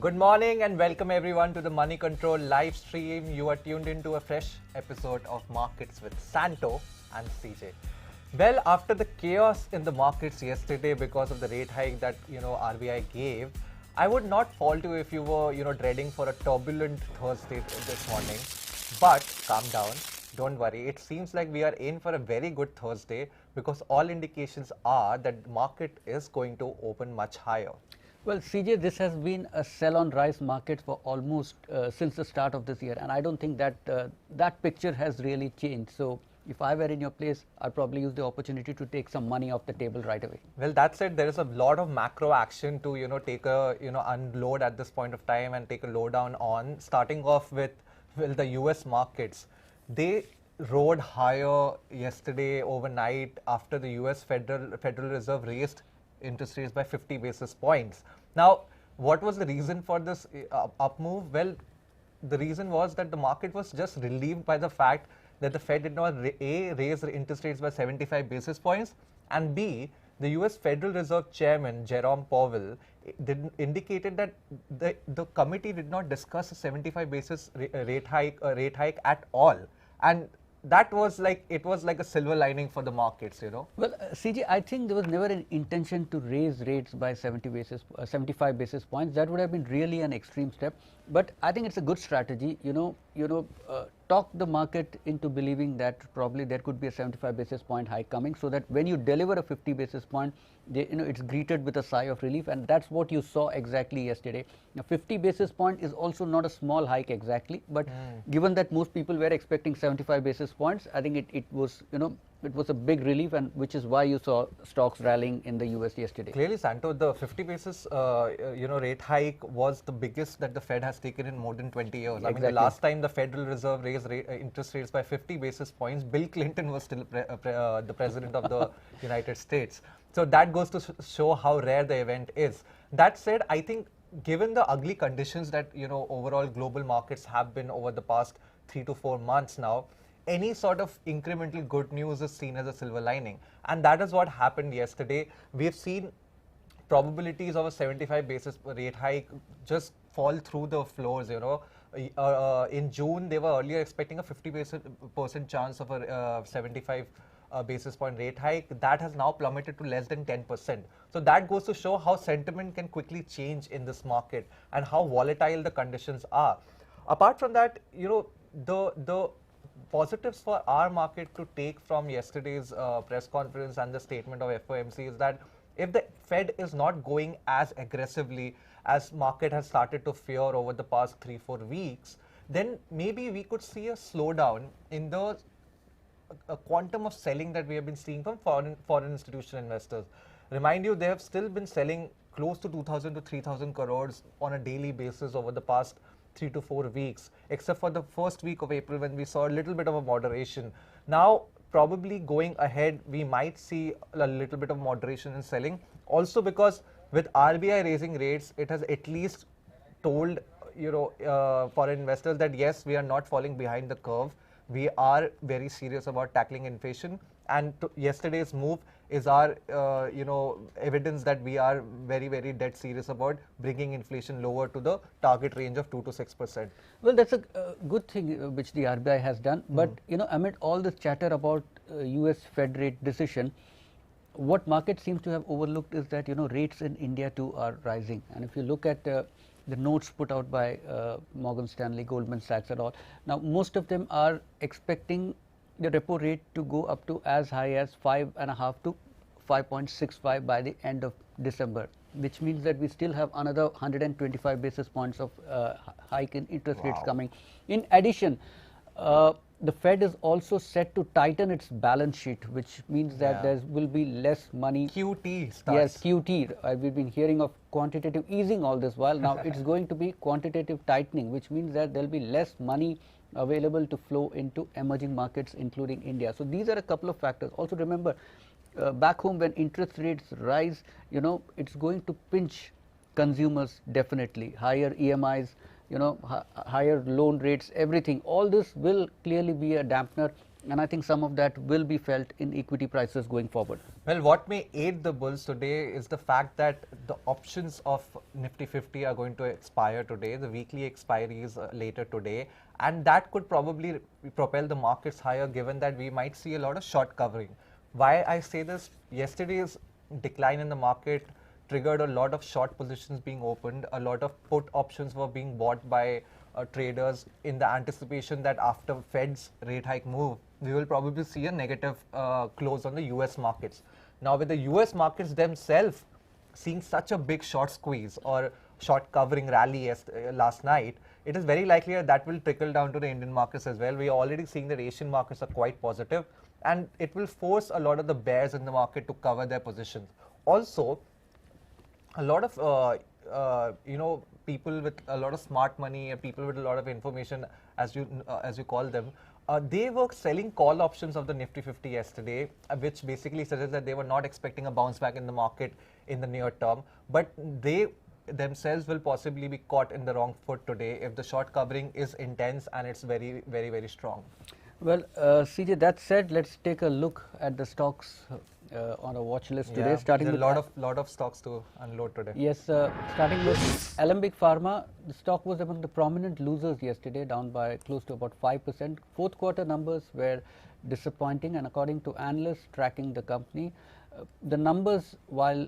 Good morning and welcome everyone to the Money Control live stream. You are tuned into a fresh episode of Markets with Santo and CJ. Well, after the chaos in the markets yesterday because of the rate hike that RBI gave, I would not fault you if you were dreading for a turbulent Thursday this morning. But calm down, don't worry. It seems like we are in for a very good Thursday because all indications are that the market is going to open much higher. Well, CJ, this has been a sell-on-rise market for almost since the start of this year, and I don't think that that picture has really changed. So, if I were in your place, I'd probably use the opportunity to take some money off the table right away. Well, that said, there is a lot of macro action to take a unload at this point of time and take a lowdown on. Starting off with the U.S. markets, they rode higher yesterday overnight after the U.S. Federal Reserve raised interest rates by 50 basis points. Now, what was the reason for this up move? Well, the reason was that the market was just relieved by the fact that the Fed did not raise the interest rates by 75 basis points, and B, the US Federal Reserve Chairman Jerome Powell indicated that the committee did not discuss a 75 basis rate hike at all, and that was like a silver lining for the markets, Well, CJ, I think there was never an intention to raise rates by 75 basis points. That would have been really an extreme step. But I think it's a good strategy. Talk the market into believing that probably there could be a 75 basis point hike coming, so that when you deliver a 50 basis point, it's greeted with a sigh of relief, and that's what you saw exactly yesterday. Now, 50 basis point is also not a small hike exactly, but given that most people were expecting 75 basis points, I think it was a big relief, and which is why you saw stocks rallying in the US yesterday. Clearly, Santo, the 50 basis rate hike was the biggest that the Fed has taken in more than 20 years. Exactly. I mean, the last time the Federal Reserve raised interest rates by 50 basis points, Bill Clinton was still the president of the United States. So that goes to show how rare the event is. That said, I think given the ugly conditions that overall global markets have been over the past 3 to 4 months now, any sort of incremental good news is seen as a silver lining, and that is what happened yesterday. We've seen probabilities of a 75 basis rate hike just fall through the floors. In June, they were earlier expecting a 50% chance of a 75 basis point rate hike. That has now plummeted to less than 10%. So that goes to show how sentiment can quickly change in this market and how volatile the conditions are. Apart from that, the positives for our market to take from yesterday's press conference and the statement of FOMC is that if the Fed is not going as aggressively as market has started to fear over the past 3-4 weeks, then maybe we could see a slowdown in the quantum of selling that we have been seeing from foreign institutional investors. Remind you, they have still been selling close to 2,000 to 3,000 crores on a daily basis over the past 3 to 4 weeks, except for the first week of April when we saw a little bit of a moderation. Now, probably going ahead, we might see a little bit of moderation in selling. Also because with RBI raising rates, it has at least told foreign investors that yes, we are not falling behind the curve. We are very serious about tackling inflation, and yesterday's move is our evidence that we are very, very dead serious about bringing inflation lower to the target range of 2 to 6%. Well, that's a good thing which the RBI has done. But amid all this chatter about US Fed rate decision, what market seems to have overlooked is that rates in India too are rising. And if you look at the notes put out by Morgan Stanley, Goldman Sachs and all, now most of them are expecting the repo rate to go up to as high as 5.5 to 5.65 by the end of December, which means that we still have another 125 basis points of hike in interest rates coming. In addition, the Fed is also set to tighten its balance sheet, which means that there will be less money. QT starts. Yes, QT. We've been hearing of quantitative easing all this while. Now it's going to be quantitative tightening, which means that there will be less money available to flow into emerging markets, including India. So these are a couple of factors. Also remember, back home when interest rates rise, it's going to pinch consumers definitely. Higher EMIs, higher loan rates, everything. All this will clearly be a dampener and I think some of that will be felt in equity prices going forward. Well, what may aid the bulls today is the fact that the options of Nifty 50 are going to expire today, the weekly expiry is later today, and that could probably propel the markets higher, given that we might see a lot of short covering. Why I say this, yesterday's decline in the market triggered a lot of short positions being opened, a lot of put options were being bought by traders in the anticipation that after Fed's rate hike move, we will probably see a negative close on the US markets. Now, with the US markets themselves seeing such a big short squeeze or short covering rally last night, it is very likely that will trickle down to the Indian markets as well. We are already seeing that Asian markets are quite positive, and it will force a lot of the bears in the market to cover their positions. Also, a lot of people with a lot of smart money and people with a lot of information, as you call them, they were selling call options of the Nifty 50 yesterday, which basically suggests that they were not expecting a bounce back in the market in the near term, but they themselves will possibly be caught in the wrong foot today if the short covering is intense and it's very, very, very strong. Well, CJ, that said, let's take a look at the stocks on a watch list today. Starting with a lot of stocks to unload today. Yes, starting with Alembic Pharma, the stock was among the prominent losers yesterday, down by close to about 5%. Fourth quarter numbers were disappointing, and according to analysts tracking the company, the numbers, while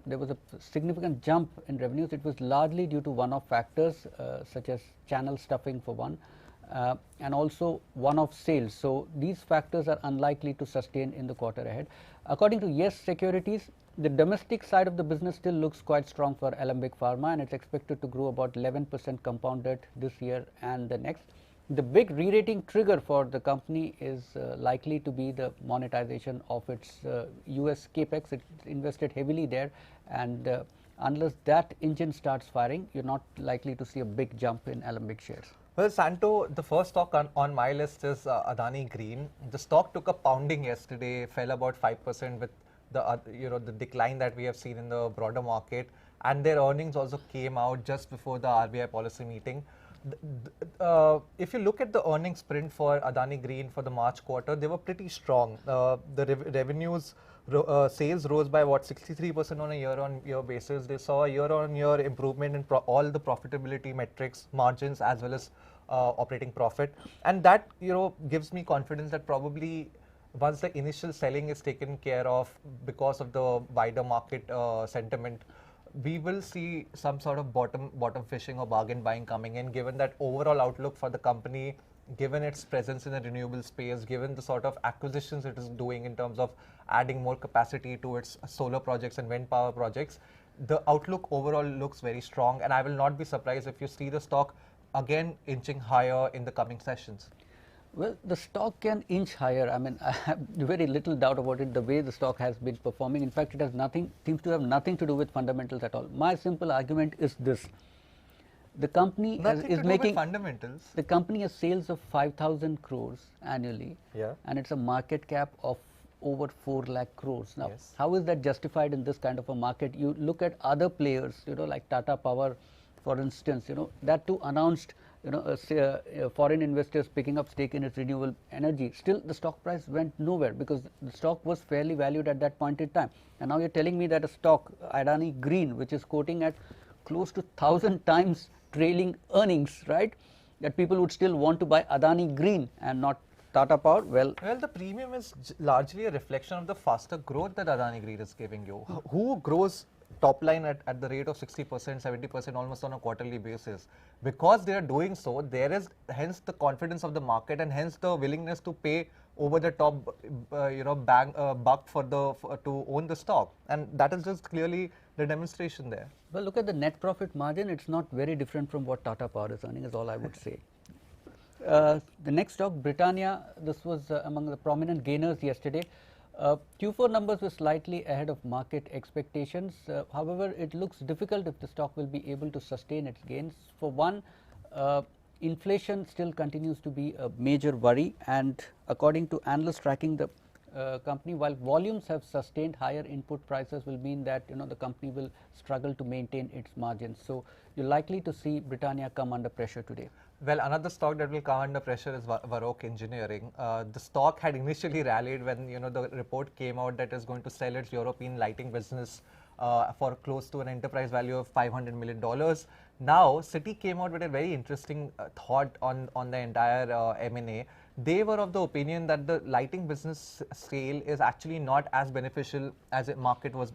there was a significant jump in revenues, it was largely due to one-off factors such as channel stuffing for one, and also one-off sales. So these factors are unlikely to sustain in the quarter ahead. According to Yes Securities, the domestic side of the business still looks quite strong for Alembic Pharma, and it's expected to grow about 11% compounded this year and the next. The big re-rating trigger for the company is likely to be the monetization of its US capex. It's invested heavily there, and unless that engine starts firing, you're not likely to see a big jump in Alembic shares. Well, Santo, the first stock on my list is Adani Green. The stock took a pounding yesterday, fell about 5% with the decline that we have seen in the broader market, and their earnings also came out just before the RBI policy meeting. If you look at the earnings print for Adani Green for the March quarter, they were pretty strong. The revenues, sales rose by 63% on a year-on-year basis. They saw a year-on-year improvement in all the profitability metrics, margins, as well as operating profit, and that gives me confidence that probably once the initial selling is taken care of because of the wider market sentiment, we will see some sort of bottom fishing or bargain buying coming in, given that overall outlook for the company, given its presence in the renewable space, given the sort of acquisitions it is doing in terms of adding more capacity to its solar projects and wind power projects. The outlook overall looks very strong, and I will not be surprised if you see the stock again inching higher in the coming sessions. Well, the stock can inch higher. I mean, I have very little doubt about it, the way the stock has been performing. In fact, it has seems to have nothing to do with fundamentals at all. My simple argument is this. The company is making fundamentals. The company has sales of 5,000 crores annually, and it's a market cap of over 4 lakh crores. Now, how is that justified in this kind of a market? You look at other players, like Tata Power, for instance, that too announced, foreign investors picking up stake in its renewable energy. Still, the stock price went nowhere because the stock was fairly valued at that point in time. And now you're telling me that a stock, Adani Green, which is quoting at close to 1,000 times trailing earnings, right, that people would still want to buy Adani Green and not Tata Power. Well, the premium is largely a reflection of the faster growth that Adani Green is giving you. Who grows top line at the rate of 60%, 70% almost on a quarterly basis? Because they are doing so, there is hence the confidence of the market and hence the willingness to pay over the top, buck to own the stock, and that is just clearly the demonstration there. Well, look at the net profit margin; it's not very different from what Tata Power is earning, is all I would say. The next stock, Britannia, this was among the prominent gainers yesterday. Q4 numbers were slightly ahead of market expectations. However, it looks difficult if the stock will be able to sustain its gains. For one, inflation still continues to be a major worry, and according to analysts tracking the company, while volumes have sustained, higher input prices will mean that the company will struggle to maintain its margins. So you're likely to see Britannia come under pressure today. Well, another stock that will come under pressure is Baroque Engineering. The stock had initially rallied when the report came out that it's going to sell its European lighting business for close to an enterprise value of $500 million. Now, Citi came out with a very interesting thought on the entire M&A. They were of the opinion that the lighting business sale is actually not as beneficial as the market was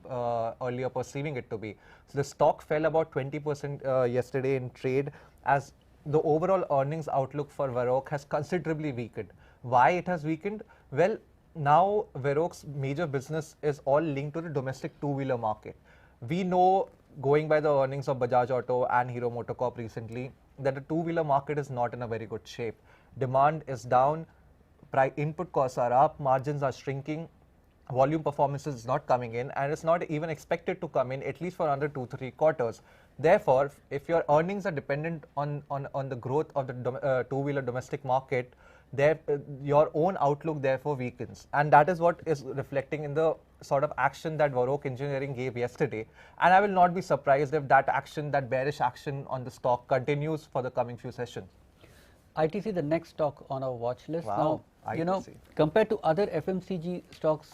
earlier perceiving it to be. So the stock fell about 20% yesterday in trade, as the overall earnings outlook for Varroc has considerably weakened. Why it has weakened? Well, now Varroc's major business is all linked to the domestic two-wheeler market. We know, going by the earnings of Bajaj Auto and Hero MotoCorp recently, that the two-wheeler market is not in a very good shape. Demand is down, input costs are up, margins are shrinking, volume performance is not coming in, and it's not even expected to come in at least for another 2-3 quarters. Therefore, if your earnings are dependent on the growth of the two-wheeler domestic market, your own outlook therefore weakens, and that is what is reflecting in the sort of action that Baroque Engineering gave yesterday. And I will not be surprised if that action, that bearish action on the stock, continues for the coming few sessions. ITC, the next stock on our watch list. Wow, now, ITC. Compared to other FMCG stocks,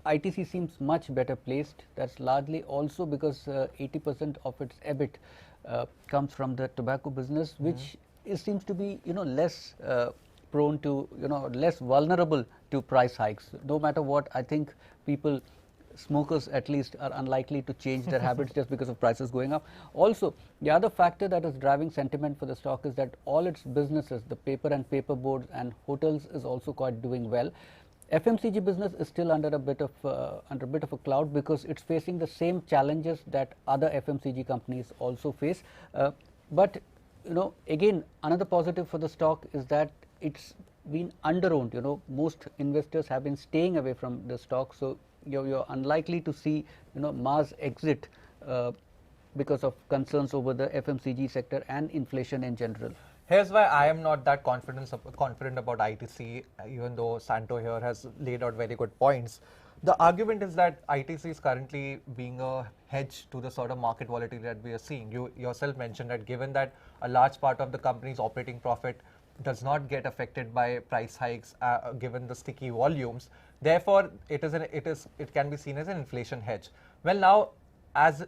ITC seems much better placed. That's largely also because 80% of its EBIT comes from the tobacco business, which seems to be less prone to less vulnerable to price hikes. No matter what, I think smokers at least are unlikely to change their habits just because of prices going up. Also, the other factor that is driving sentiment for the stock is that all its businesses, the paper and paper boards and hotels, is also quite doing well. FMCG business is still under a bit of a cloud because it's facing the same challenges that other FMCG companies also face. But again, another positive for the stock is that it's been under-owned. Most investors have been staying away from the stock, so you're unlikely to see mass exit because of concerns over the FMCG sector and inflation in general. Here's why I am not that confident about ITC, even though Santo here has laid out very good points. The argument is that ITC is currently being a hedge to the sort of market volatility that we are seeing. You yourself mentioned that given that a large part of the company's operating profit does not get affected by price hikes, given the sticky volumes, therefore it can be seen as an inflation hedge. Well, now, as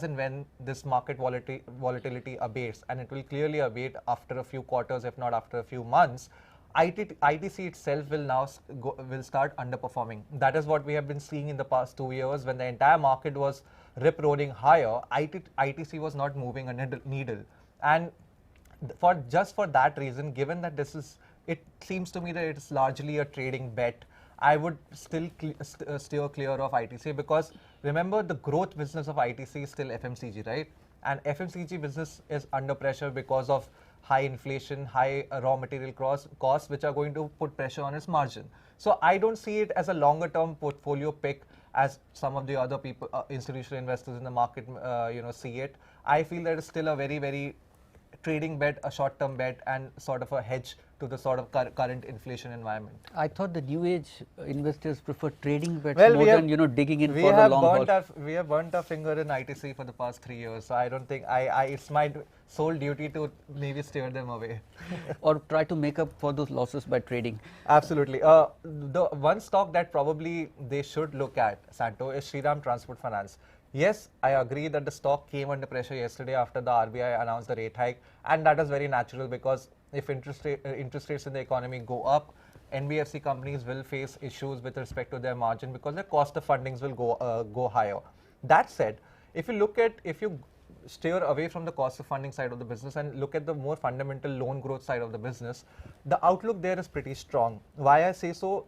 and when this market volatility abates, and it will clearly abate after a few quarters, if not after a few months, ITC itself will start underperforming. That is what we have been seeing in the past 2 years. When the entire market was rip-roaring higher, ITC was not moving a needle. And for that reason, given that it seems to me that it's largely a trading bet, I would still steer clear of ITC, because remember, the growth business of ITC is still FMCG, right? And FMCG business is under pressure because of high inflation, high raw material costs, which are going to put pressure on its margin. So I don't see it as a longer term portfolio pick as some of the other people, institutional investors in the market, see it. I feel that it's still a very, very trading bet, a short-term bet, and sort of a hedge to the sort of current inflation environment. I thought the new age investors prefer trading bets more than digging in for the long haul. We have burnt our finger in ITC for the past 3 years, so I don't think it's my sole duty to maybe steer them away. Or try to make up for those losses by trading. Absolutely. The one stock that probably they should look at, Santo, is Shriram Transport Finance. Yes, I agree that the stock came under pressure yesterday after the RBI announced the rate hike, and that is very natural, because if interest rates in the economy go up, NBFC companies will face issues with respect to their margin, because their cost of fundings will go higher. That said, if you steer away from the cost of funding side of the business and look at the more fundamental loan growth side of the business, the outlook there is pretty strong. Why I say so?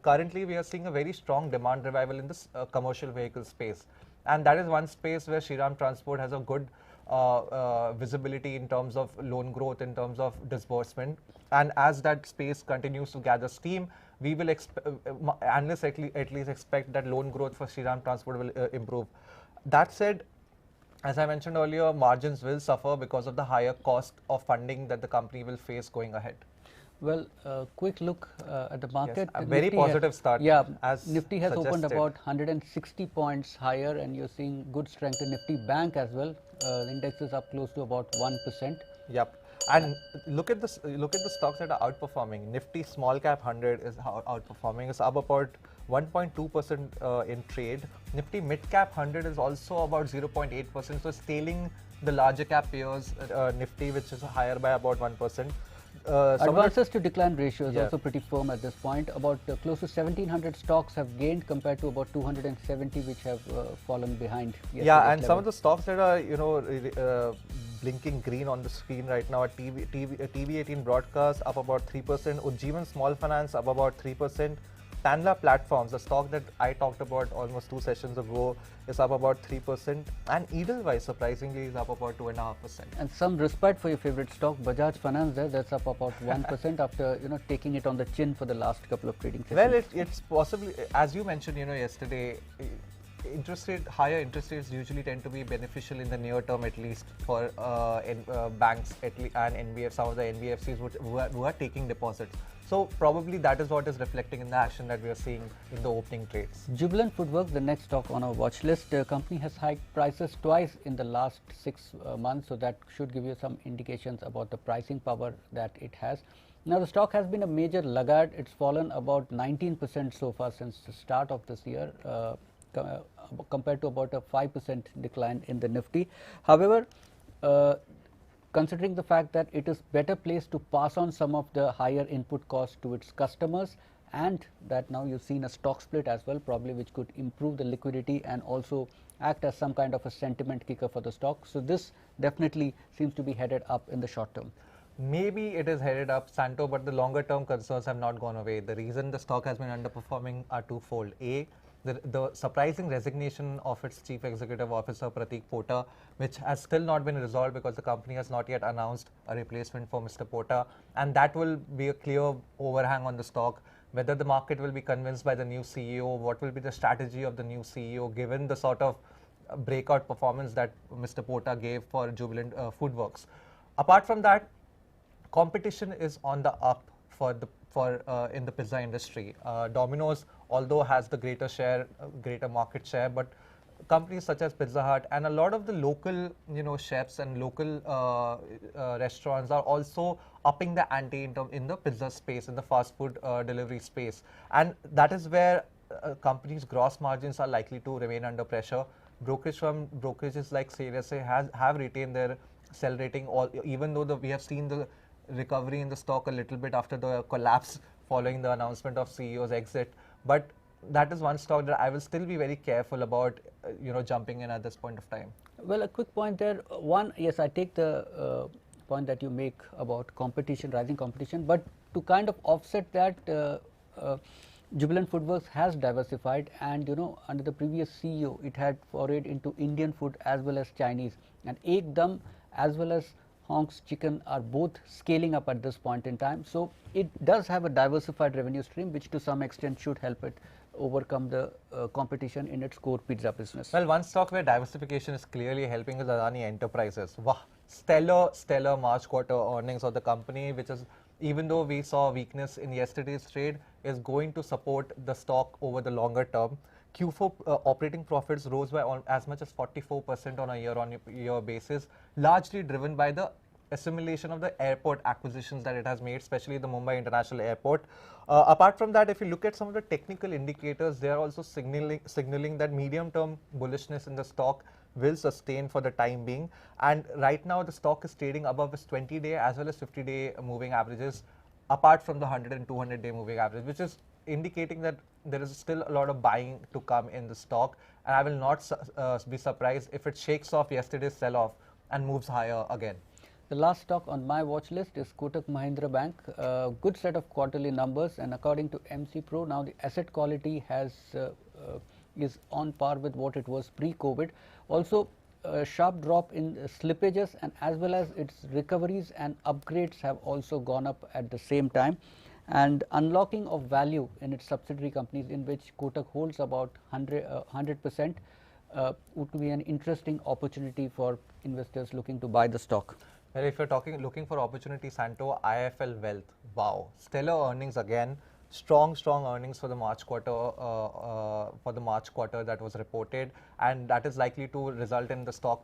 Currently, we are seeing a very strong demand revival in this commercial vehicle space. And that is one space where Shriram Transport has a good visibility in terms of loan growth, in terms of disbursement. And as that space continues to gather steam, we will analysts at least expect that loan growth for Shriram Transport will improve. That said, as I mentioned earlier, margins will suffer because of the higher cost of funding that the company will face going ahead. Well, quick look at the market. Yes, a very positive start. Yeah, as Nifty has suggested. opened about 160 points higher, and you're seeing good strength in Nifty Bank as well. The index is up close to about 1%. Yep. And look at the stocks that are outperforming. Nifty small cap 100 is outperforming. It's up about 1.2% in trade. Nifty mid cap 100 is also about 0.8%. So it's tailing the larger cap peers, Nifty, which is higher by about 1%. Advances to decline ratio is Yeah. also pretty firm at this point. About close to 1700 stocks have gained compared to about 270 which have fallen behind. Yeah, and some of the stocks that are, blinking green on the screen right now are TV18 Broadcast up about 3%, Ujjivan Small Finance up about 3%, Tanla Platforms, the stock that I talked about almost 2 sessions ago, is up about 3%, and Edelweiss surprisingly is up about 2.5%. And some respite for your favorite stock, Bajaj Finance, that's up about 1% after taking it on the chin for the last couple of trading sessions. Well, it's possibly, as you mentioned, yesterday, higher interest rates usually tend to be beneficial in the near term, at least for banks and some of the NBFCs who are taking deposits. So probably that is what is reflecting in the action that we are seeing in the opening trades. Jubilant Food, the next stock on our watch list. The company has hiked prices twice in the last 6 months, so that should give you some indications about the pricing power that it has. Now the stock has been a major laggard. It's fallen about 19% so far since the start of this year, compared to about a 5% decline in the Nifty. However, considering the fact that it is better placed to pass on some of the higher input costs to its customers, and that now you've seen a stock split as well, probably, which could improve the liquidity and also act as some kind of a sentiment kicker for the stock. So this definitely seems to be headed up in the short term. Maybe it is headed up, Santo, but the longer term concerns have not gone away. The reason the stock has been underperforming are twofold. A, the surprising resignation of its Chief Executive Officer Pratik Pota, which has still not been resolved because the company has not yet announced a replacement for Mr. Pota, and that will be a clear overhang on the stock. Whether the market will be convinced by the new CEO, what will be the strategy of the new CEO, given the sort of breakout performance that Mr. Pota gave for Jubilant Foodworks. Apart from that, competition is on the up in the pizza industry. Domino's, although has the greater market share, but companies such as Pizza Hut and a lot of the local, chefs and local restaurants are also upping the ante in the pizza space, in the fast food delivery space, and that is where companies' gross margins are likely to remain under pressure. Brokerages like CLSA have retained their sell rating, even though we have seen the recovery in the stock a little bit after the collapse following the announcement of CEO's exit, but that is one stock that I will still be very careful about, jumping in at this point of time. Well, a quick point there. One, yes, I take the point that you make about competition, rising competition, but to kind of offset that, Jubilant Foodworks has diversified, and under the previous CEO, it had forayed into Indian food as well as Chinese, and Ekdum as well as Honk's Chicken are both scaling up at this point in time. So it does have a diversified revenue stream, which to some extent should help it overcome the competition in its core pizza business. Well, one stock where diversification is clearly helping is Adani Enterprises. Wow, stellar March quarter earnings of the company, which is, even though we saw weakness in yesterday's trade, is going to support the stock over the longer term. Q4 operating profits rose by as much as 44% on a year-on-year basis, largely driven by the assimilation of the airport acquisitions that it has made, especially the Mumbai International Airport. Apart from that, if you look at some of the technical indicators, they are also signaling that medium-term bullishness in the stock will sustain for the time being. And right now, the stock is trading above its 20-day as well as 50-day moving averages, apart from the 100 and 200-day moving average, which is indicating that there is still a lot of buying to come in the stock, and I will not be surprised if it shakes off yesterday's sell-off and moves higher again. The last stock on my watch list is Kotak Mahindra Bank. Good set of quarterly numbers, and according to MC Pro, now the asset quality is on par with what it was pre-COVID. Also, a sharp drop in slippages, and as well as its recoveries and upgrades have also gone up at the same time. And unlocking of value in its subsidiary companies, in which Kotak holds about 100%, would be an interesting opportunity for investors looking to buy the stock. Well, if you're looking for opportunity, Santo, IIFL Wealth, wow, stellar earnings again, strong earnings for the March quarter that was reported, and that is likely to result in the stock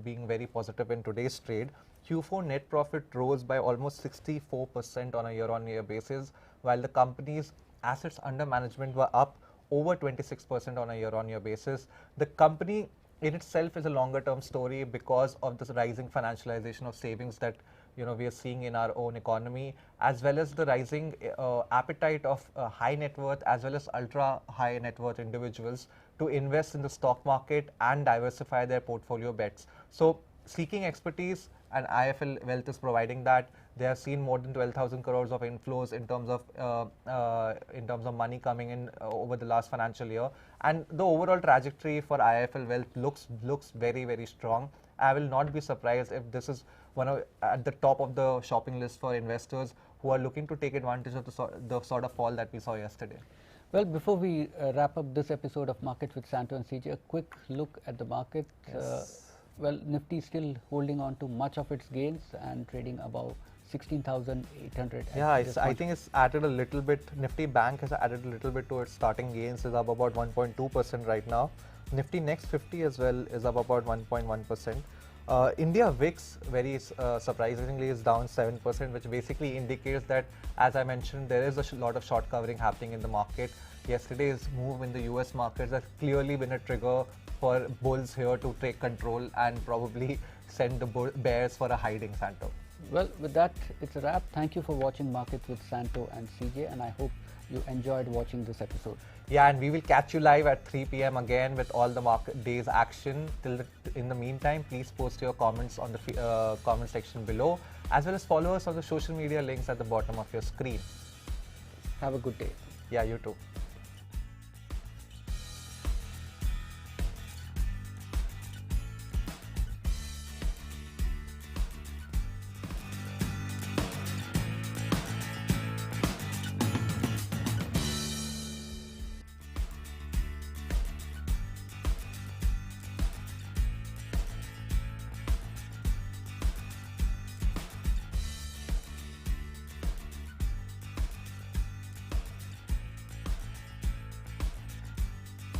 being very positive in today's trade. Q4 net profit rose by almost 64% on a year-on-year basis, while the company's assets under management were up over 26% on a year-on-year basis. The company in itself is a longer-term story because of this rising financialization of savings that we are seeing in our own economy, as well as the rising appetite of high net worth as well as ultra high net worth individuals to invest in the stock market and diversify their portfolio bets. So seeking expertise, and IIFL Wealth is providing that. They have seen more than 12,000 crores of inflows in terms of money coming in over the last financial year, and the overall trajectory for IIFL Wealth looks very, very strong. I will not be surprised if this is at the top of the shopping list for investors who are looking to take advantage of the sort of fall that we saw yesterday. Well, before we wrap up this episode of Markets with Santo and CJ, a quick look at the market. Yes. Well, Nifty still holding on to much of its gains and trading above 16,800. Yeah, I think it's added a little bit. Nifty Bank has added a little bit to its starting gains. Is up about 1.2% right now. Nifty Next 50 as well is up about 1.1%. India VIX, very surprisingly, is down 7%, which basically indicates that, as I mentioned, there is a lot of short covering happening in the market. Yesterday's move in the US markets has clearly been a trigger for bulls here to take control and probably send the bears for a hiding, Santo. Well, with that, it's a wrap. Thank you for watching Markets with Santo and CJ, and I hope you enjoyed watching this episode. Yeah, and we will catch you live at 3 p.m. again with all the market day's action. In the meantime, please post your comments on the comment section below, as well as follow us on the social media links at the bottom of your screen. Have a good day. Yeah, you too.